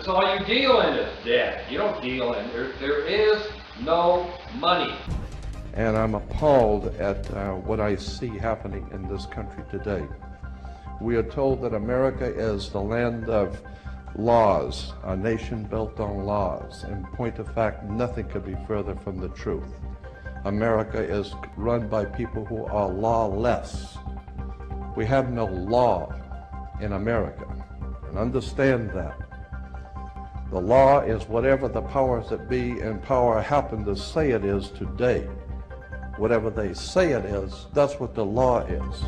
all you deal in is debt. You don't deal in, there is no money. And I'm appalled at what I see happening in this country today. We are told that America is the land of laws, a nation built on laws. In point of fact, nothing could be further from the truth. America is run by people who are lawless. We have no law in America, and understand that. The law is whatever the powers that be in power happen to say it is today. Whatever they say it is, that's what the law is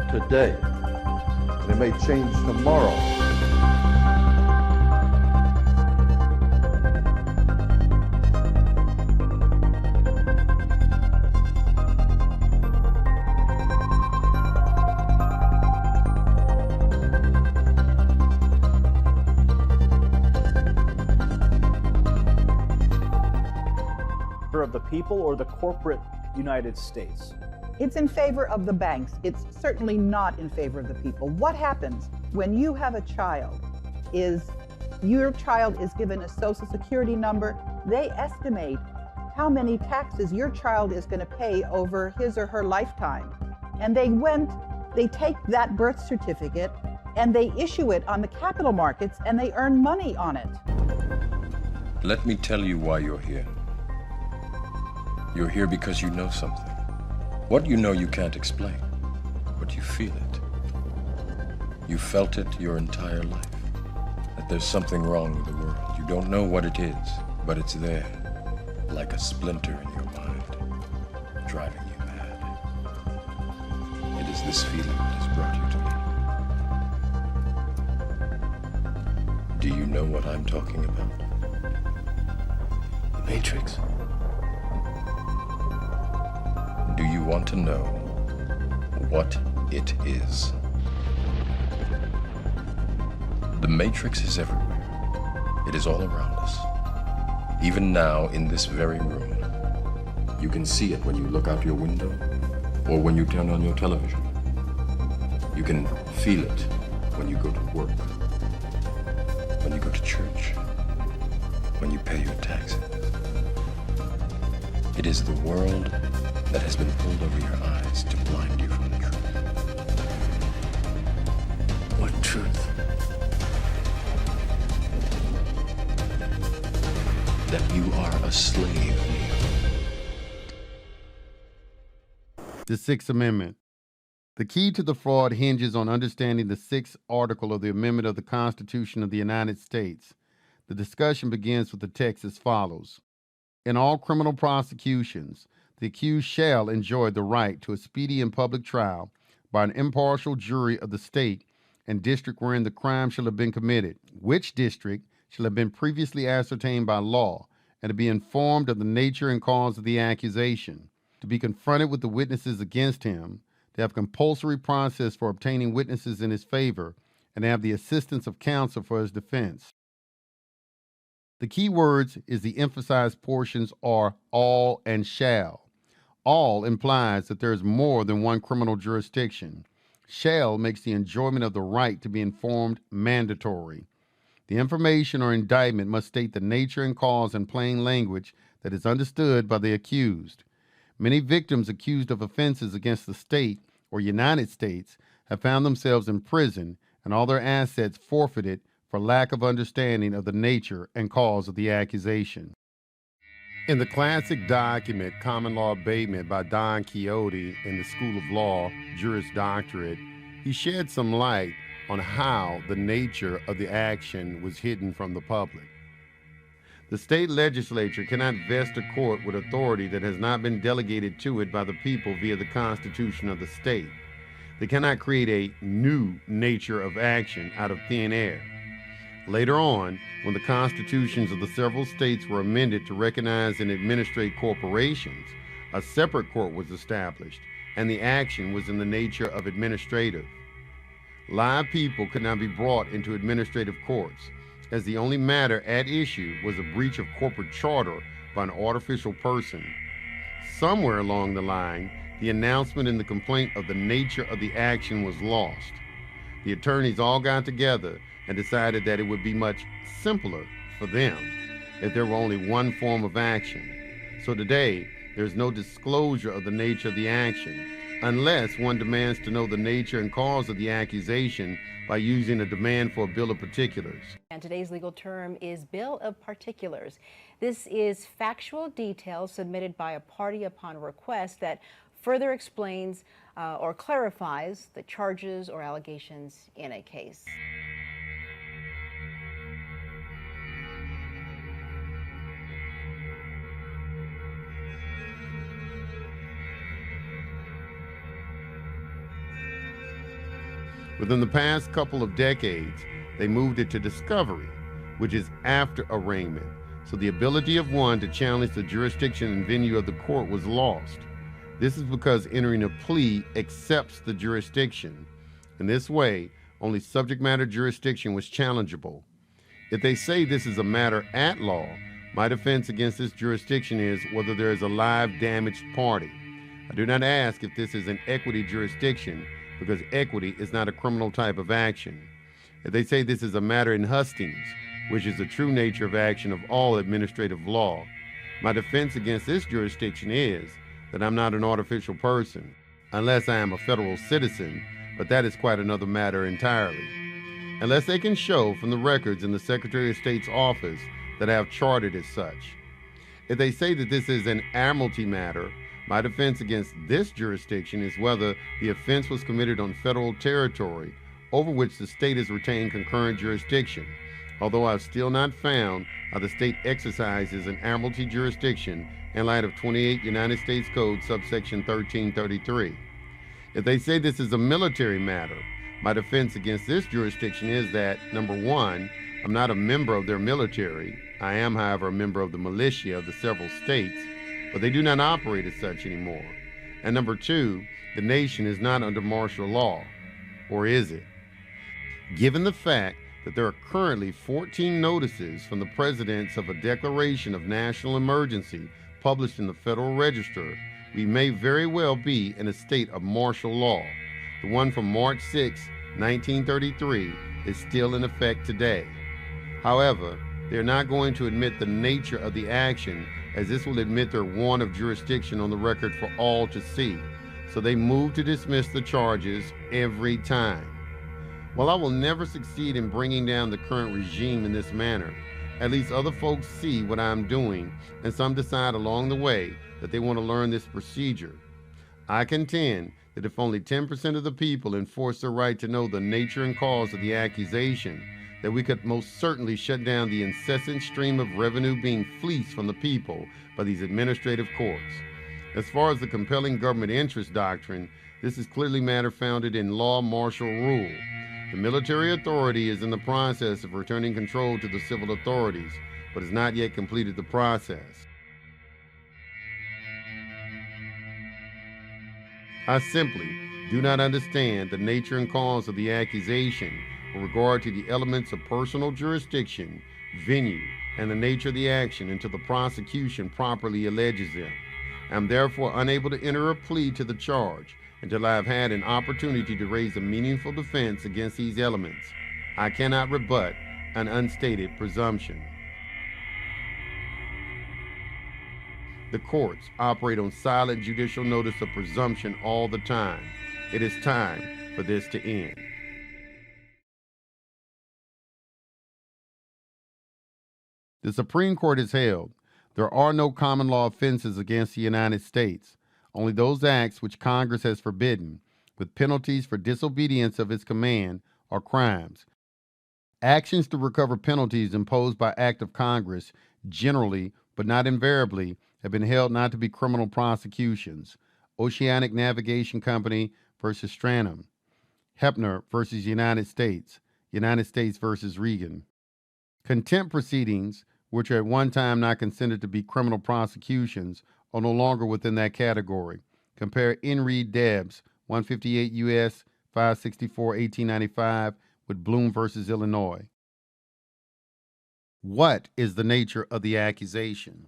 today. And it may change tomorrow. Of the people or the corporate United States? It's in favor of the banks. It's certainly not in favor of the people. What happens when you have a child is your child is given a Social Security number. They estimate how many taxes your child is going to pay over his or her lifetime. And they take that birth certificate and they issue it on the capital markets and they earn money on it. Let me tell you why you're here. You're here because you know something. What you know you can't explain, but you feel it. You felt it your entire life, that there's something wrong with the world. You don't know what it is, but it's there, like a splinter in your mind, driving you mad. It is this feeling that has brought you to me. Do you know what I'm talking about? The Matrix. Do you want to know what it is? The Matrix is everywhere. It is all around us. Even now, in this very room. You can see it when you look out your window or when you turn on your television. You can feel it when you go to work, when you go to church, when you pay your taxes. It is the world that has been pulled over your eyes to blind you from the truth. What truth? That you are a slave, Neil. The Sixth Amendment. The key to the fraud hinges on understanding the Sixth Article of the Amendment of the Constitution of the United States. The discussion begins with the text as follows. In all criminal prosecutions, the accused shall enjoy the right to a speedy and public trial by an impartial jury of the state and district wherein the crime shall have been committed, which district shall have been previously ascertained by law, and to be informed of the nature and cause of the accusation, to be confronted with the witnesses against him, to have compulsory process for obtaining witnesses in his favor, and to have the assistance of counsel for his defense. The key words is the emphasized portions are all and shall. All implies that there is more than one criminal jurisdiction. Shall makes the enjoyment of the right to be informed mandatory. The information or indictment must state the nature and cause in plain language that is understood by the accused. Many victims accused of offenses against the state or United States have found themselves in prison and all their assets forfeited for lack of understanding of the nature and cause of the accusation. In the classic document, Common Law Abatement by Don Quixote in the School of Law, Juris Doctorate, he shed some light on how the nature of the action was hidden from the public. The state legislature cannot vest a court with authority that has not been delegated to it by the people via the Constitution of the state. They cannot create a new nature of action out of thin air. Later on, when the constitutions of the several states were amended to recognize and administrate corporations, a separate court was established, and the action was in the nature of administrative. Live people could not be brought into administrative courts, as the only matter at issue was a breach of corporate charter by an artificial person. Somewhere along the line, the announcement in the complaint of the nature of the action was lost. The attorneys all got together and decided that it would be much simpler for them if there were only one form of action. So today, there's no disclosure of the nature of the action, unless one demands to know the nature and cause of the accusation by using a demand for a bill of particulars. And today's legal term is bill of particulars. This is factual detail submitted by a party upon request that further explains or clarifies the charges or allegations in a case. Within the past couple of decades, they moved it to discovery, which is after arraignment. So the ability of one to challenge the jurisdiction and venue of the court was lost. This is because entering a plea accepts the jurisdiction. In this way, only subject matter jurisdiction was challengeable. If they say this is a matter at law, my defense against this jurisdiction is whether there is a live damaged party. I do not ask if this is an equity jurisdiction, because equity is not a criminal type of action. If they say this is a matter in hustings, which is the true nature of action of all administrative law, my defense against this jurisdiction is that I'm not an artificial person, unless I am a federal citizen, but that is quite another matter entirely. Unless they can show from the records in the Secretary of State's office that I have chartered as such. If they say that this is an admiralty matter, my defense against this jurisdiction is whether the offense was committed on federal territory over which the state has retained concurrent jurisdiction, although I've still not found how the state exercises an admiralty jurisdiction in light of 28 United States Code subsection 1333. If they say this is a military matter, my defense against this jurisdiction is that, number one, I'm not a member of their military. I am, however, a member of the militia of the several states, but they do not operate as such anymore. And number two, the nation is not under martial law. Or is it? Given the fact that there are currently 14 notices from the presidents of a declaration of national emergency published in the Federal Register, we may very well be in a state of martial law. The one from March 6, 1933 is still in effect today. However, they are not going to admit the nature of the action, as this will admit their want of jurisdiction on the record for all to see. So they move to dismiss the charges every time. While I will never succeed in bringing down the current regime in this manner, at least other folks see what I'm doing, and some decide along the way that they want to learn this procedure. I contend that if only 10% of the people enforce their right to know the nature and cause of the accusation, that we could most certainly shut down the incessant stream of revenue being fleeced from the people by these administrative courts. As far as the compelling government interest doctrine, this is clearly matter founded in law martial rule. The military authority is in the process of returning control to the civil authorities, but has not yet completed the process. I simply do not understand the nature and cause of the accusation with regard to the elements of personal jurisdiction, venue, and the nature of the action until the prosecution properly alleges them. I am therefore unable to enter a plea to the charge until I have had an opportunity to raise a meaningful defense against these elements. I cannot rebut an unstated presumption. The courts operate on silent judicial notice of presumption all the time. It is time for this to end. The Supreme Court has held there are no common law offenses against the United States, only those acts which Congress has forbidden, with penalties for disobedience of its command, are crimes. Actions to recover penalties imposed by act of Congress generally, but not invariably, have been held not to be criminal prosecutions. Oceanic Navigation Company versus Stranham. Hepner versus United States versus Reagan. Contempt proceedings, which are at one time not considered to be criminal prosecutions, are no longer within that category. Compare N. Reed Debs, 158 U.S. 564, 1895, with Bloom versus Illinois. What is the nature of the accusation?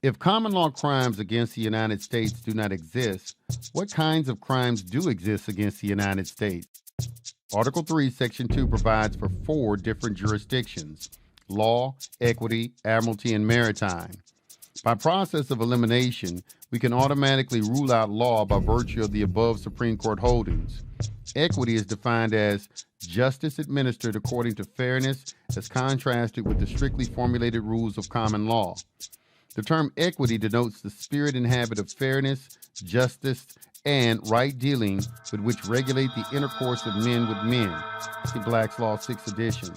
If common law crimes against the United States do not exist, what kinds of crimes do exist against the United States? Article 3, Section 2 provides for 4 different jurisdictions: law, equity, admiralty, and maritime. By process of elimination, we can automatically rule out law by virtue of the above Supreme Court holdings. Equity is defined as justice administered according to fairness as contrasted with the strictly formulated rules of common law. The term equity denotes the spirit and habit of fairness, justice, and right dealing with which regulate the intercourse of men with men. See Black's Law 6th edition.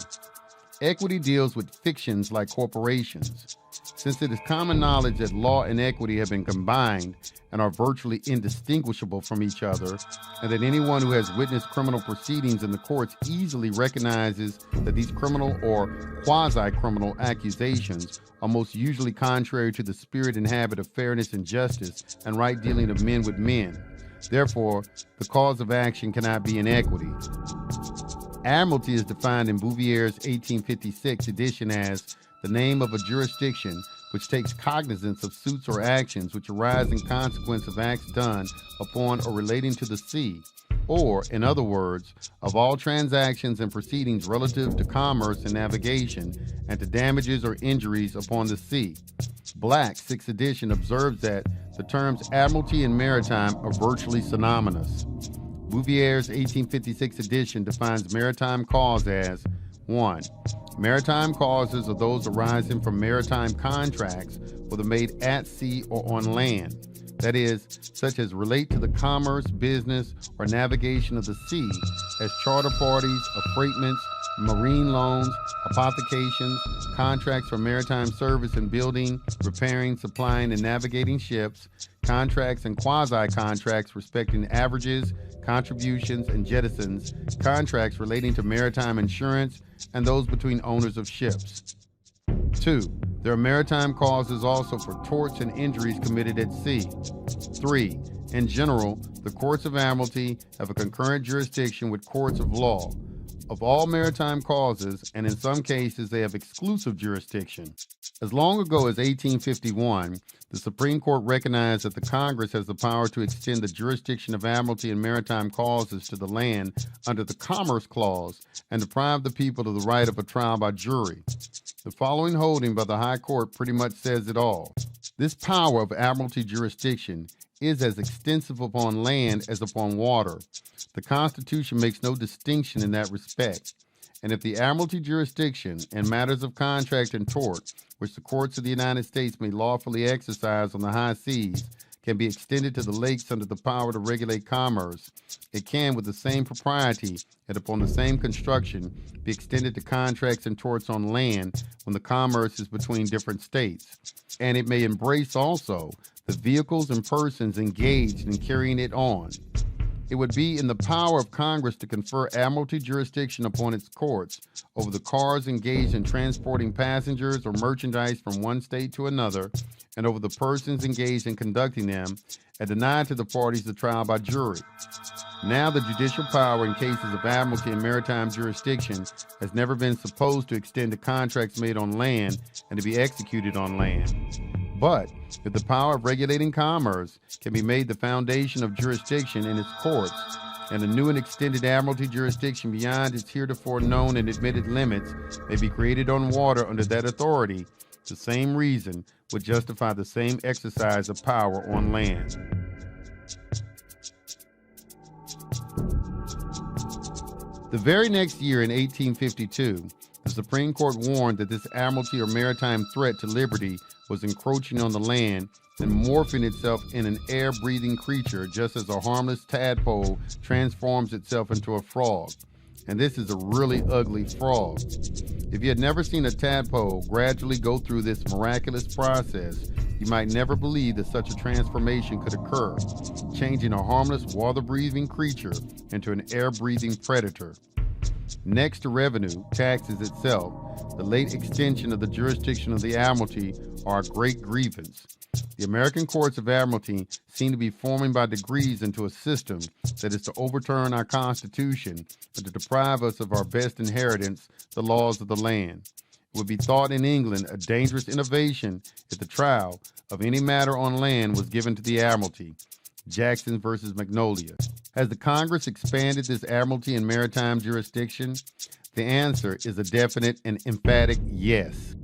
Equity deals with fictions like corporations. Since it is common knowledge that law and equity have been combined and are virtually indistinguishable from each other, and that anyone who has witnessed criminal proceedings in the courts easily recognizes that these criminal or quasi-criminal accusations are most usually contrary to the spirit and habit of fairness and justice and right dealing of men with men. Therefore, the cause of action cannot be inequity. Admiralty is defined in Bouvier's 1856 edition as the name of a jurisdiction which takes cognizance of suits or actions which arise in consequence of acts done upon or relating to the sea, or, in other words, of all transactions and proceedings relative to commerce and navigation and to damages or injuries upon the sea. Black, 6th edition, observes that the terms admiralty and maritime are virtually synonymous. Bouvier's 1856 edition defines maritime cause as 1. Maritime causes are those arising from maritime contracts, whether made at sea or on land. That is, such as relate to the commerce, business, or navigation of the sea, as charter parties, affreightments, marine loans, apothecations, contracts for maritime service and building, repairing, supplying, and navigating ships, contracts and quasi-contracts respecting averages, contributions, and jettisons, contracts relating to maritime insurance, and those between owners of ships. 2. There are maritime causes also for torts and injuries committed at sea. 3. In general, the courts of admiralty have a concurrent jurisdiction with courts of law of all maritime causes, and in some cases they have exclusive jurisdiction. As long ago as 1851, the Supreme Court recognized that the Congress has the power to extend the jurisdiction of admiralty and maritime causes to the land under the Commerce Clause and deprive the people of the right of a trial by jury. The following holding by the High Court pretty much says it all. This power of admiralty jurisdiction is as extensive upon land as upon water. The Constitution makes no distinction in that respect. And if the admiralty jurisdiction in matters of contract and tort, which the courts of the United States may lawfully exercise on the high seas, can be extended to the lakes under the power to regulate commerce, it can, with the same propriety and upon the same construction, be extended to contracts and torts on land when the commerce is between different states. And it may embrace also the vehicles and persons engaged in carrying it on. It would be in the power of Congress to confer admiralty jurisdiction upon its courts over the cars engaged in transporting passengers or merchandise from one state to another, and over the persons engaged in conducting them, and deny to the parties the trial by jury. Now the judicial power in cases of admiralty and maritime jurisdiction has never been supposed to extend to contracts made on land and to be executed on land. But if the power of regulating commerce can be made the foundation of jurisdiction in its courts, and a new and extended admiralty jurisdiction beyond its heretofore known and admitted limits may be created on water under that authority, the same reason would justify the same exercise of power on land. The very next year, in 1852, the Supreme Court warned that this admiralty or maritime threat to liberty was encroaching on the land and morphing itself in an air-breathing creature, just as a harmless tadpole transforms itself into a frog. And this is a really ugly frog. If you had never seen a tadpole gradually go through this miraculous process, you might never believe that such a transformation could occur, changing a harmless water-breathing creature into an air-breathing predator. Next to revenue, taxes itself, the late extension of the jurisdiction of the admiralty are a great grievance. The American courts of admiralty seem to be forming by degrees into a system that is to overturn our Constitution and to deprive us of our best inheritance, the laws of the land. It would be thought in England a dangerous innovation if the trial of any matter on land was given to the admiralty. Jackson versus Magnolia. Has the Congress expanded this admiralty and maritime jurisdiction? The answer is a definite and emphatic yes.